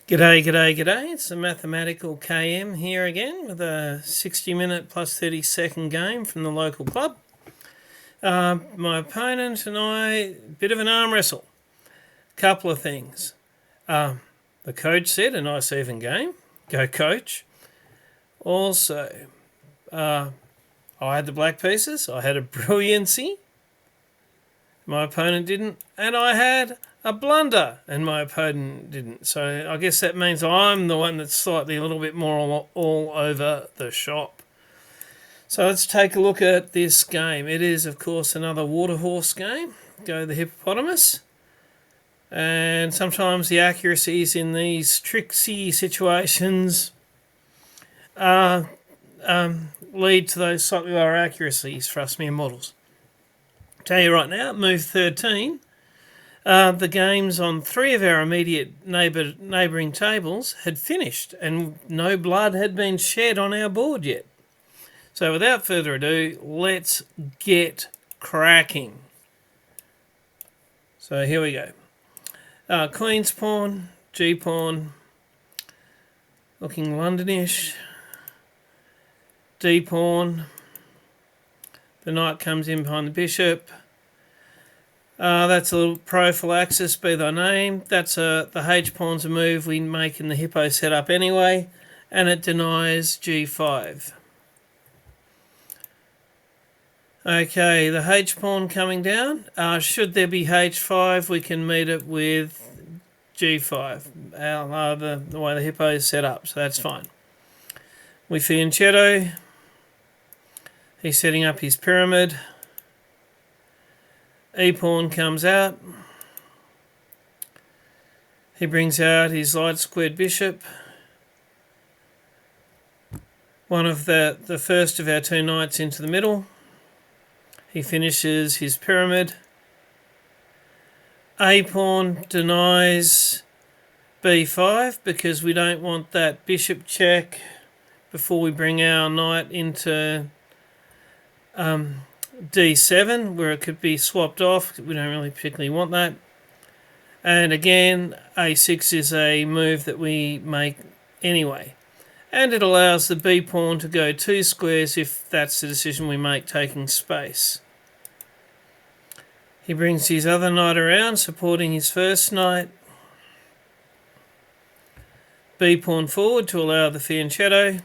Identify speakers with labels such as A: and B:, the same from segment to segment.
A: G'day, g'day, g'day. It's the Mathematical KM here again with a 60-minute plus 30-second game from the local club. My opponent and I, bit of an arm wrestle. Couple of things. The coach said a nice even game. Go coach. Also, I had the black pieces. I had a brilliancy. My opponent didn't. And I had a blunder and my opponent didn't. So I guess that means I'm the one that's slightly a little bit more all over the shop. So let's take a look at this game. It is, of course, another water horse game. Go the hippopotamus. And sometimes the accuracies in these tricksy situations lead to those slightly lower accuracies for us mere models. Tell you right now, move 13. The games on 3 of our immediate neighbouring tables had finished and no blood had been shed on our board yet. So without further ado, let's get cracking. So here we go. Queen's pawn, G pawn, looking Londonish, D pawn. The knight comes in behind the bishop. That's a little prophylaxis, be thy name. That's the H pawn's a move we make in the hippo setup anyway, and it denies G5. Okay, the H pawn coming down. Should there be H5, we can meet it with G5. The way the hippo is set up, so that's fine. We fianchetto. He's setting up his pyramid. E pawn comes out. He brings out his light squared bishop. One of the first of our 2 knights into the middle. He finishes his pyramid. A pawn denies B5 because we don't want that bishop check before we bring our knight into D7 where it could be swapped off. We don't really particularly want that. And again, A6 is a move that we make anyway. And it allows the B pawn to go 2 squares if that's the decision we make, taking space. He brings his other knight around, supporting his first knight. B pawn forward to allow the fianchetto.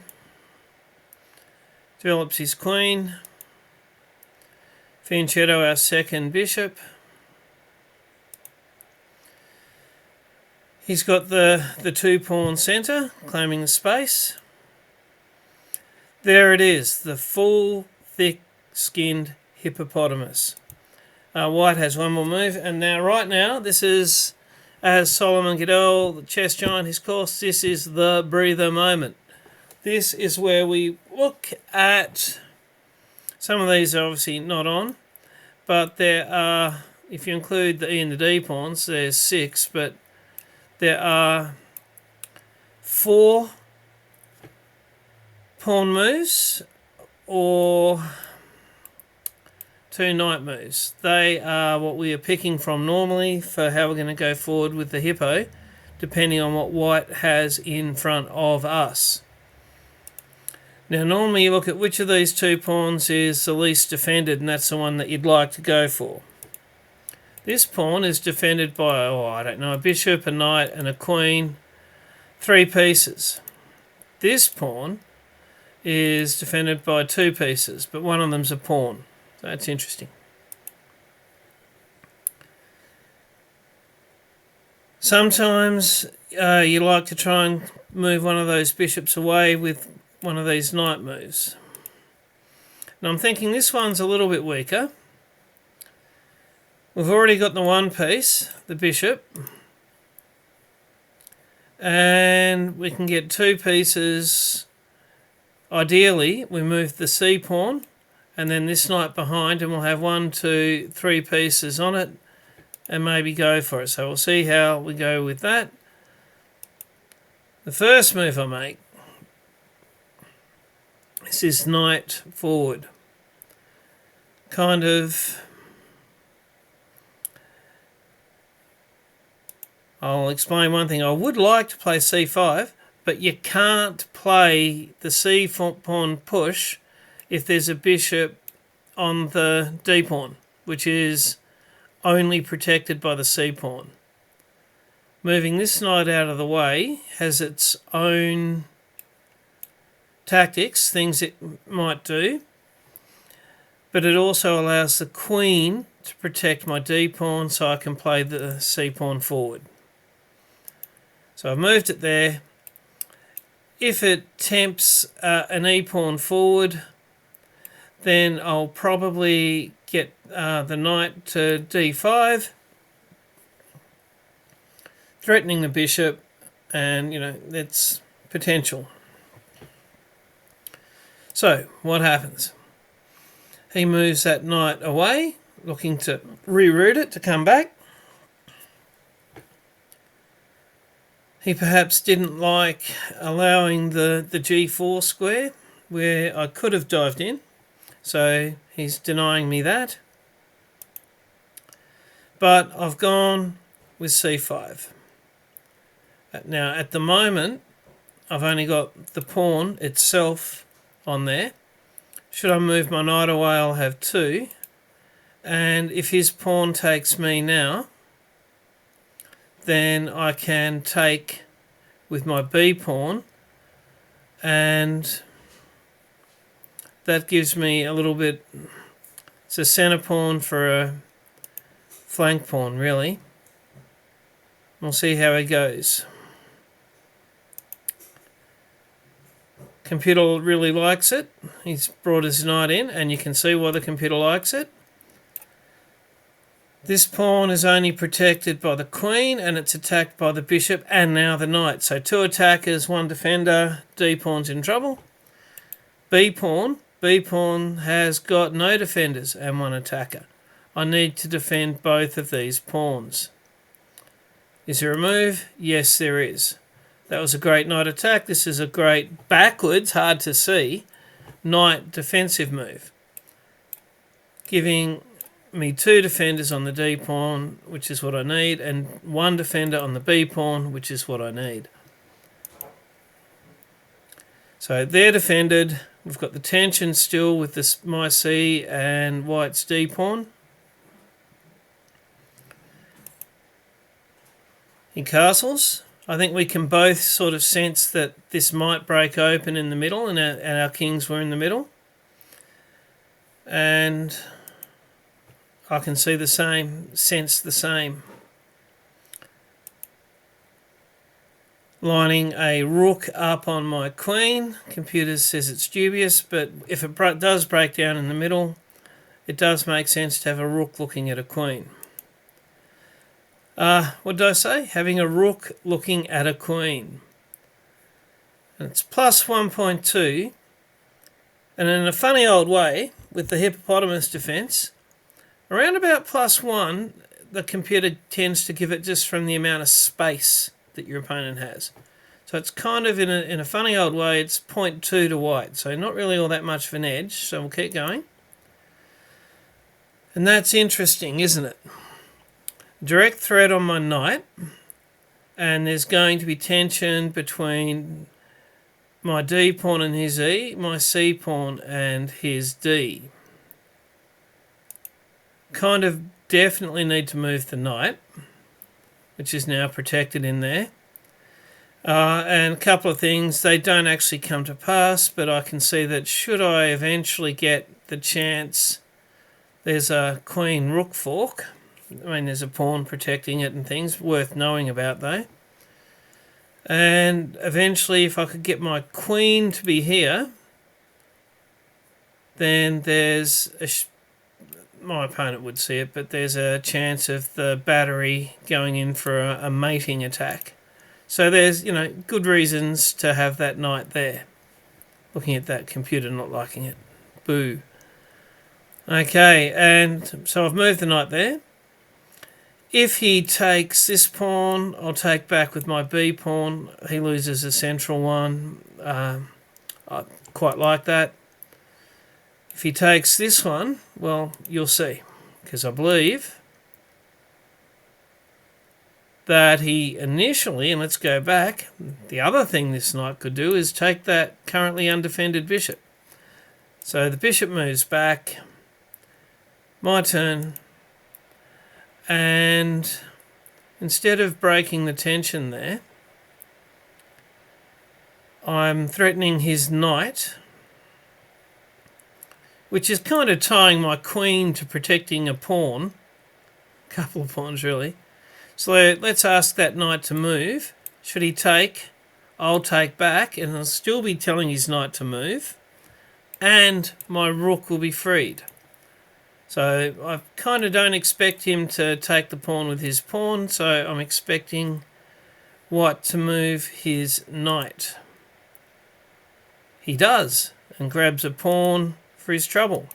A: Develops his queen. Fianchetto our second bishop. He's got the 2 pawn centre, claiming the space. There it is, the full, thick-skinned hippopotamus. White has one more move, and now, right now, this is, as Solomon Goodell, the chess giant, his course, this is the breather moment. This is where we look at, some of these are obviously not on, but there are, if you include the E and the D pawns, there's 6, but there are 4 pawn moves or 2 knight moves. They are what we are picking from normally for how we're going to go forward with the hippo, depending on what white has in front of us. Now normally you look at which of these 2 pawns is the least defended, and that's the one that you'd like to go for. This pawn is defended by, a bishop, a knight and a queen, 3 pieces. This pawn is defended by 2 pieces, but one of them's a pawn. So that's interesting. Sometimes you like to try and move one of those bishops away with one of these knight moves. Now I'm thinking this one's a little bit weaker. We've already got the 1 piece, the bishop, and we can get 2 pieces. Ideally, we move the C pawn and then this knight behind, and we'll have 1, 2, 3 pieces on it and maybe go for it. So we'll see how we go with that. The first move I make, this is knight forward. Kind of I'll explain one thing. I would like to play c5, but you can't play the c pawn push if there's a bishop on the d pawn, which is only protected by the c pawn. Moving this knight out of the way has its own tactics, things it might do, but it also allows the queen to protect my d pawn so I can play the c pawn forward. So I've moved it there. If it tempts an e pawn forward, then I'll probably get the knight to d5, threatening the bishop, and that's potential. So what happens? He moves that knight away, looking to reroute it to come back. He perhaps didn't like allowing the g4 square where I could have dived in, so he's denying me that. But I've gone with c5. Now at the moment I've only got the pawn itself on there. Should I move my knight away, I'll have 2. And if his pawn takes me now, then I can take with my b pawn, and that gives me a little bit, it's a centre pawn for a flank pawn really. We'll see how he goes. Computer really likes it. He's brought his knight in, and you can see why the computer likes it. This pawn is only protected by the queen, and it's attacked by the bishop and now the knight. So 2 attackers, 1 defender, d pawn's in trouble. B pawn has got no defenders and 1 attacker. I need to defend both of these pawns. Is there a move? Yes, there is. That was a great knight attack. This is a great backwards, hard to see, knight defensive move, giving me 2 defenders on the d pawn, which is what I need, and 1 defender on the b pawn, which is what I need. So they're defended. We've got the tension still with this my c and white's d pawn. He castles. I think we can both sort of sense that this might break open in the middle, and our kings were in the middle. And I can see the same, sense the same. Lining a rook up on my queen. Computer says it's dubious, but if it does break down in the middle, it does make sense to have a rook looking at a queen. What did I say? Having a rook looking at a queen. And it's plus 1.2. And in a funny old way, with the hippopotamus defense, around about plus 1, the computer tends to give it just from the amount of space that your opponent has. So it's kind of, in a funny old way, it's 0.2 to white. So not really all that much of an edge. So we'll keep going. And that's interesting, isn't it? Direct threat on my knight, and there's going to be tension between my d pawn and his e, my c pawn and his d. Kind of definitely need to move the knight, which is now protected in there. And a couple of things, they don't actually come to pass, but I can see that should I eventually get the chance, there's a queen rook fork. I mean, there's a pawn protecting it and things, worth knowing about though. And eventually, if I could get my queen to be here, then there's my opponent would see it, but there's a chance of the battery going in for a mating attack. So there's, good reasons to have that knight there. Looking at that computer, not liking it. Boo. Okay, and so I've moved the knight there. If he takes this pawn, I'll take back with my b pawn. He loses a central one. I quite like that. If he takes this one, well, you'll see, because I believe that he initially, and let's go back, the other thing this knight could do is take that currently undefended bishop. So the bishop moves back, my turn, and instead of breaking the tension there, I'm threatening his knight, which is kind of tying my queen to protecting a pawn, a couple of pawns really. So let's ask that knight to move. Should he take? I'll take back, and I'll still be telling his knight to move, and my rook will be freed. So I kind of don't expect him to take the pawn with his pawn, so I'm expecting white to move his knight. He does, and grabs a pawn for his trouble.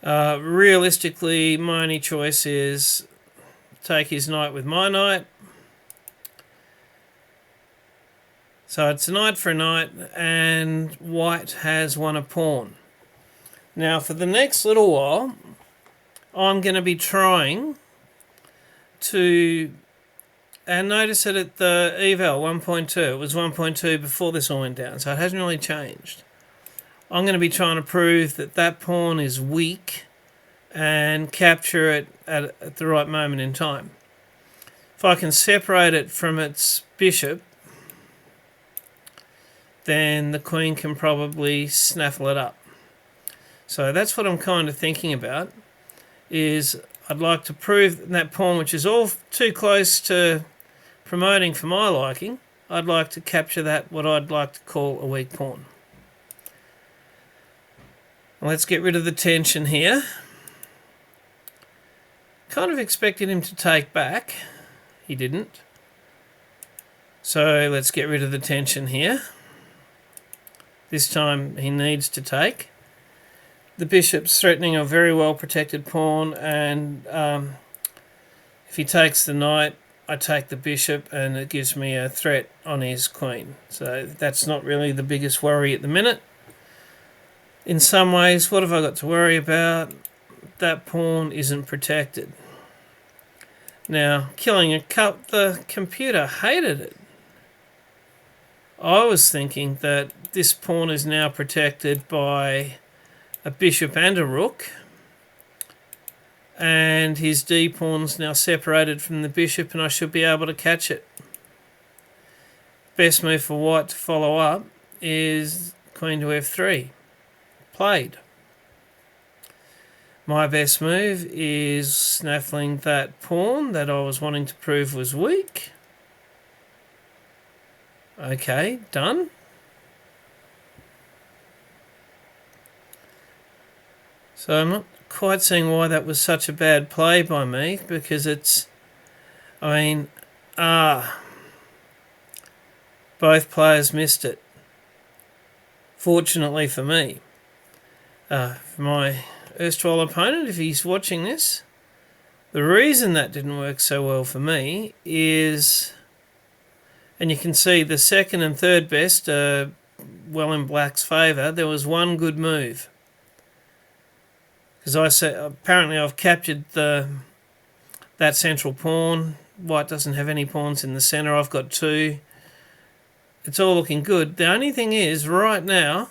A: Realistically, my only choice is take his knight with my knight. So it's a knight for a knight, and white has won a pawn. Now for the next little while, I'm going to be trying to, and notice that at the eval 1.2, it was 1.2 before this all went down, so it hasn't really changed. I'm going to be trying to prove that that pawn is weak and capture it at the right moment in time. If I can separate it from its bishop, then the queen can probably snaffle it up. So that's what I'm kind of thinking about, is I'd like to prove that pawn, which is all too close to promoting for my liking, I'd like to capture that, what I'd like to call a weak pawn. Let's get rid of the tension here. Kind of expected him to take back. He didn't. So let's get rid of the tension here. This time he needs to take. The bishop's threatening a very well protected pawn, and if he takes the knight, I take the bishop, and it gives me a threat on his queen. So that's not really the biggest worry at the minute. In some ways, what have I got to worry about? That pawn isn't protected. Now, killing a cup, the computer hated it. I was thinking that this pawn is now protected by a bishop and a rook, and his d pawn's now separated from the bishop, and I should be able to catch it. Best move for white to follow up is queen to f3. Played. My best move is snaffling that pawn that I was wanting to prove was weak. Okay, done. So I'm not quite seeing why that was such a bad play by me, because it's, both players missed it. Fortunately for me. For my erstwhile opponent, if he's watching this, the reason that didn't work so well for me is, and you can see the second and third best are well in black's favour. There was one good move. Because I said, apparently I've captured that central pawn. White doesn't have any pawns in the centre. I've got two. It's all looking good. The only thing is, right now,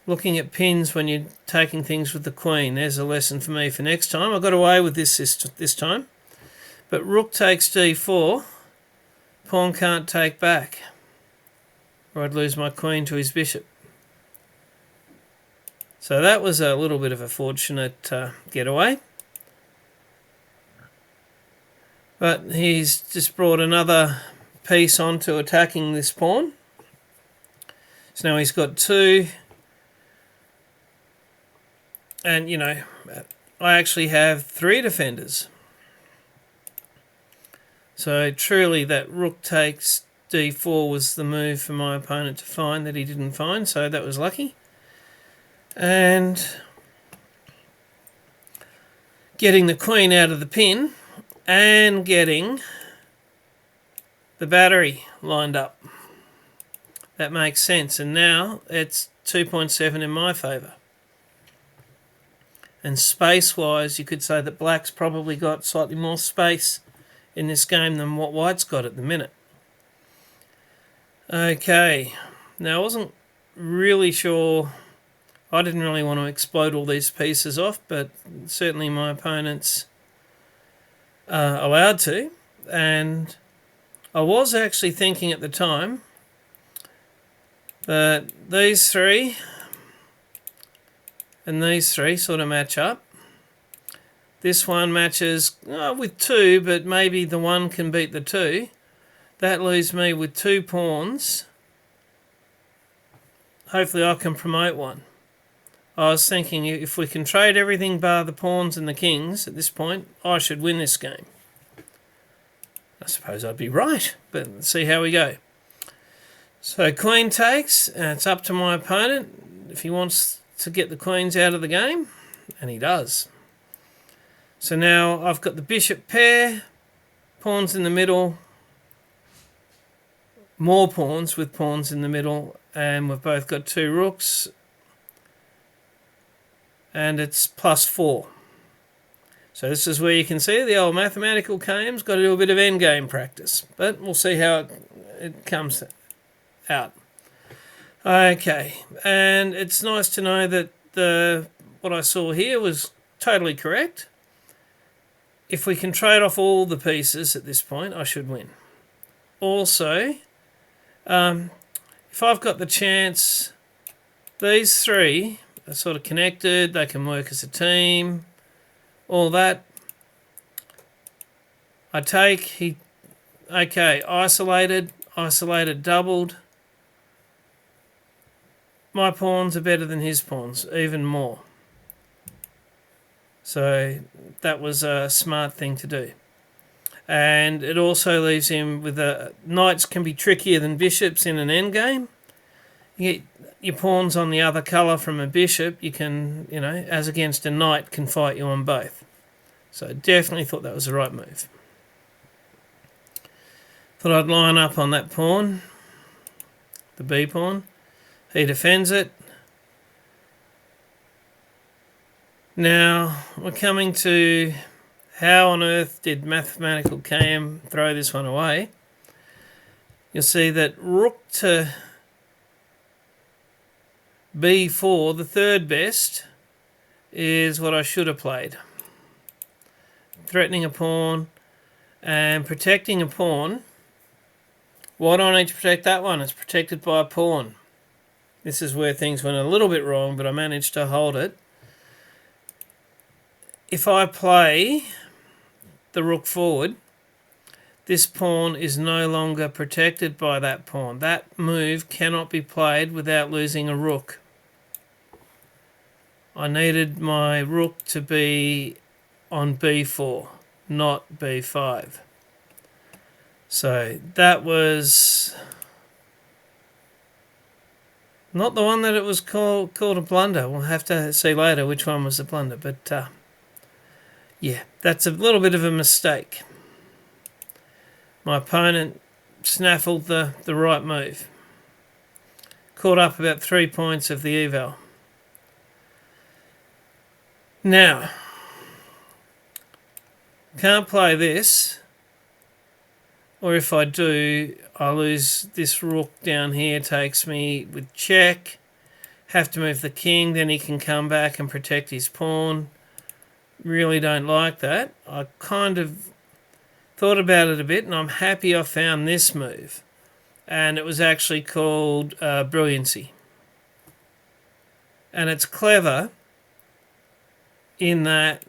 A: looking at pins when you're taking things with the queen, there's a lesson for me for next time. I got away with this time. But rook takes d4. Pawn can't take back, or I'd lose my queen to his bishop. So that was a little bit of a fortunate getaway. But he's just brought another piece onto attacking this pawn. So now he's got two. And, you know, I actually have three defenders. So truly that rook takes d4 was the move for my opponent to find that he didn't find. So that was lucky. And getting the queen out of the pin and getting the battery lined up. That makes sense. And now it's 2.7 in my favour. And space-wise, you could say that black's probably got slightly more space in this game than what white's got at the minute. Okay, now I wasn't really sure. I didn't really want to explode all these pieces off, but certainly my opponent's allowed to. And I was actually thinking at the time that these three and these three sort of match up. This one matches with two, but maybe the one can beat the two. That leaves me with 2 pawns. Hopefully I can promote one. I was thinking if we can trade everything bar the pawns and the kings at this point, I should win this game. I suppose I'd be right, but let's see how we go. So queen takes, and it's up to my opponent if he wants to get the queens out of the game, and he does. So now I've got the bishop pair, pawns in the middle, more pawns with pawns in the middle, and we've both got 2 rooks, and it's +4. So this is where you can see the old mathematical KM's got to do a bit of endgame practice, but we'll see how it comes out. Okay, and it's nice to know that what I saw here was totally correct. If we can trade off all the pieces at this point, I should win. Also, if I've got the chance, these three are sort of connected, they can work as a team, all that. I take, isolated, doubled. My pawns are better than his pawns, even more. So that was a smart thing to do. And it also leaves him with knights can be trickier than bishops in an endgame. You get your pawns on the other colour from a bishop, you can, as against a knight, can fight you on both. So I definitely thought that was the right move. Thought I'd line up on that pawn, the B pawn. He defends it. Now we're coming to how on earth did mathematical KM throw this one away. You'll see that rook to B4, the third best, is what I should have played. Threatening a pawn and protecting a pawn. Why do I need to protect that one? It's protected by a pawn. This is where things went a little bit wrong, but I managed to hold it. If I play the rook forward, this pawn is no longer protected by that pawn. That move cannot be played without losing a rook. I needed my rook to be on B4, not B5. So that was not the one that it was called a blunder. We'll have to see later which one was the blunder, but yeah, that's a little bit of a mistake. My opponent snaffled the right move. Caught up about 3 points of the eval. Now, can't play this, or if I do, I lose this rook down here, takes me with check. Have to move the king, then he can come back and protect his pawn. Really don't like that. I kind of thought about it a bit, and I'm happy I found this move. And it was actually called brilliancy. And it's clever in that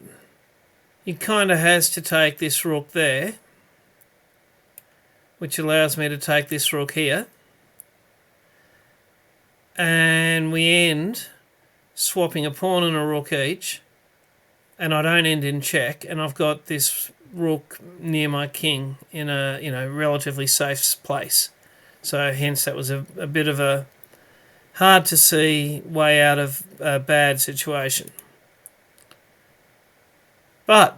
A: he kind of has to take this rook there, which allows me to take this rook here. And we end swapping a pawn and a rook each, and I don't end in check, and I've got this rook near my king in a relatively safe place. So hence that was a bit of a hard to see way out of a bad situation. But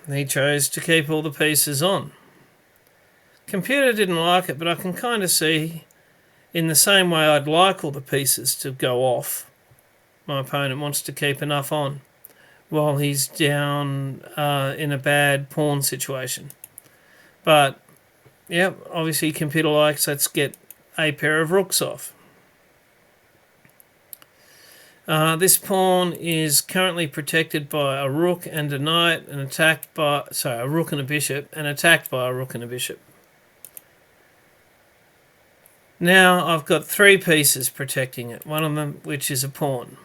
A: he chose to keep all the pieces on. Computer didn't like it, but I can kind of see in the same way I'd like all the pieces to go off, my opponent wants to keep enough on. while he's down in a bad pawn situation. But, yeah, obviously computer likes, let's get a pair of rooks off. This pawn is currently protected by a rook and a knight, and attacked by a rook and a bishop, and attacked by a rook and a bishop. Now I've got 3 pieces protecting it, one of them which is a pawn.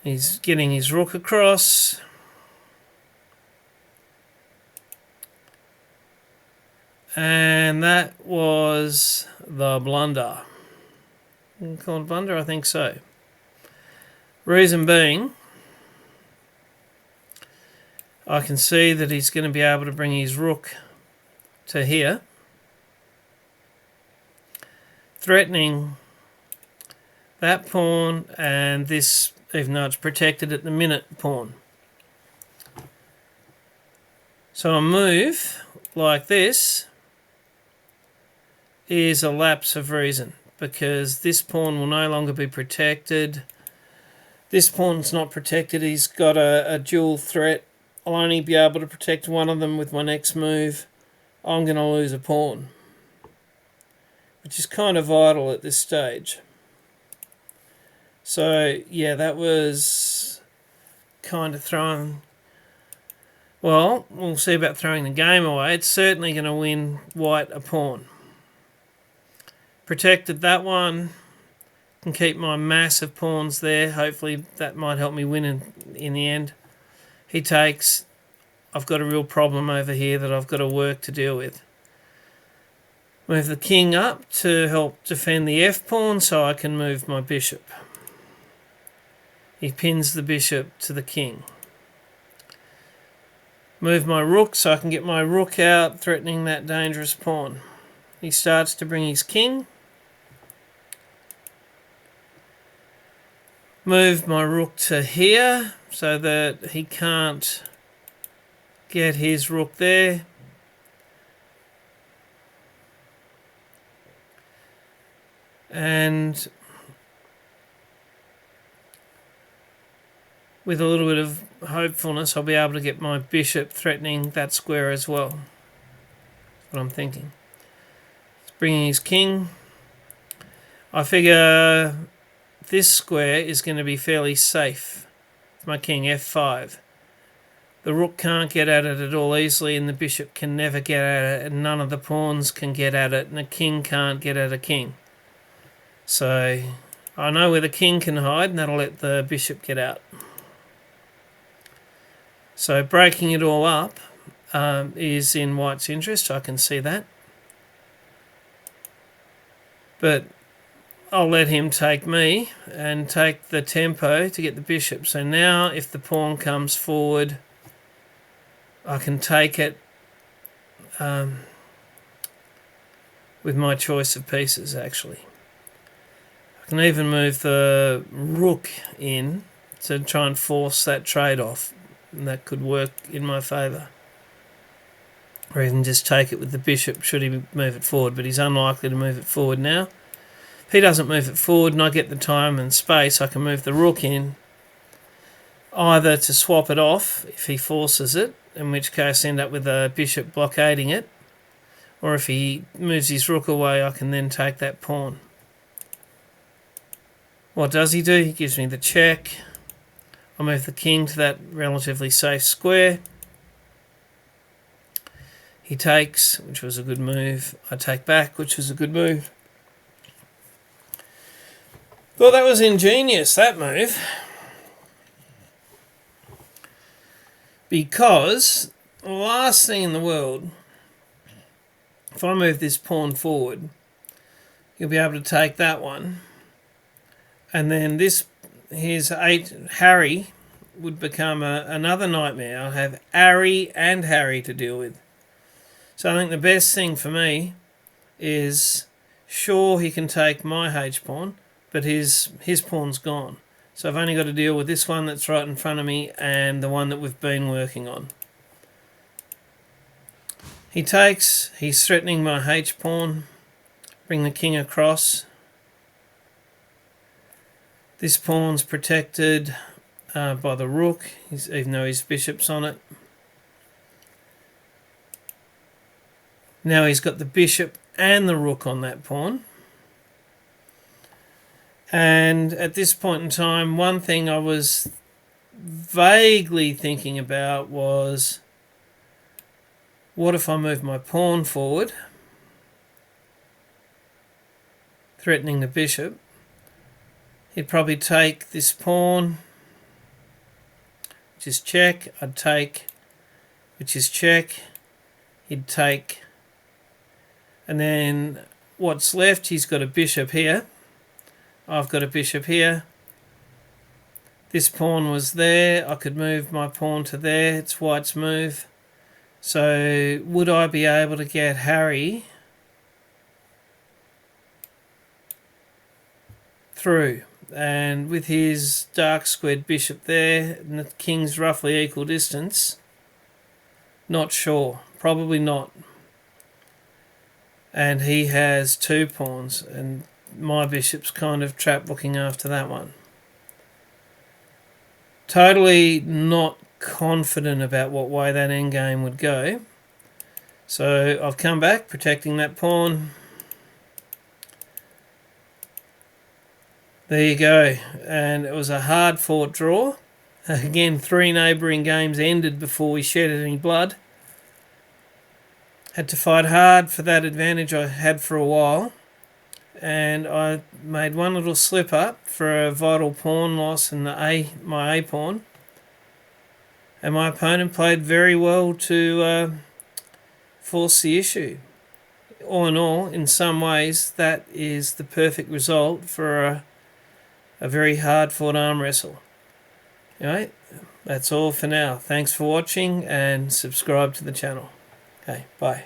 A: He's getting his rook across. And that was the blunder. You can call it a blunder? I think so. Reason being, I can see that he's going to be able to bring his rook to here, threatening that pawn and this, even though it's protected at the minute, pawn. So a move like this is a lapse of reason, because this pawn will no longer be protected. This pawn's not protected. He's got a dual threat. I'll only be able to protect one of them with my next move. I'm going to lose a pawn, which is kind of vital at this stage. So, yeah, that was kind of throwing... Well, we'll see about throwing the game away. It's certainly going to win white a pawn. Protected that one. Can keep my massive pawns there. Hopefully that might help me win in the end. He takes. I've got a real problem over here that I've got to work to deal with. Move the king up to help defend the f-pawn so I can move my bishop. He pins the bishop to the king. Move my rook so I can get my rook out, threatening that dangerous pawn. He starts to bring his king. Move my rook to here so that he can't get his rook there. And with a little bit of hopefulness, I'll be able to get my bishop threatening that square as well. That's what I'm thinking. He's bringing his king. I figure this square is going to be fairly safe. My king, f5. The rook can't get at it at all easily, and the bishop can never get at it, and none of the pawns can get at it, and the king can't get at a king. So I know where the king can hide, and that'll let the bishop get out. So breaking it all up is in white's interest. I can see that. But I'll let him take me and take the tempo to get the bishop. So now if the pawn comes forward, I can take it with my choice of pieces, actually. I can even move the rook in to try and force that trade-off, and that could work in my favour. Or even just take it with the bishop should he move it forward, but he's unlikely to move it forward now. If he doesn't move it forward and I get the time and space, I can move the rook in, either to swap it off if he forces it, in which case end up with a bishop blockading it, or if he moves his rook away, I can then take that pawn. What does he do? He gives me the check. I move the king to that relatively safe square. He takes, which was a good move. I take back, which was a good move. Thought that was ingenious, that move. Because the last thing in the world, if I move this pawn forward, you'll be able to take that one. And then his 8 Harry would become another nightmare. I'll have Harry and Harry to deal with. So I think the best thing for me is, sure, he can take my H-pawn, but his pawn's gone. So I've only got to deal with this one that's right in front of me and the one that we've been working on. He takes, he's threatening my H-pawn, bring the king across. This pawn's protected by the rook, even though his bishop's on it. Now he's got the bishop and the rook on that pawn. And at this point in time, one thing I was vaguely thinking about was, what if I move my pawn forward, threatening the bishop? He'd probably take this pawn, which is check. I'd take, which is check. He'd take. And then what's left, he's got a bishop here. I've got a bishop here. This pawn was there. I could move my pawn to there. It's white's move. So would I be able to get Harry through? And with his dark squared bishop there and the king's roughly equal distance, not sure. Probably not. And he has 2 pawns, and my bishop's kind of trapped looking after that one. Totally not confident about what way that endgame would go. So I've come back, protecting that pawn. There you go. And it was a hard-fought draw. Again, 3 neighbouring games ended before we shedded any blood. Had to fight hard for that advantage I had for a while. And I made one little slip up for a vital pawn loss in my A pawn. And my opponent played very well to force the issue. All in all, in some ways, that is the perfect result for a very hard-fought arm wrestle. Anyway, that's all for now. Thanks for watching and subscribe to the channel. Okay, bye.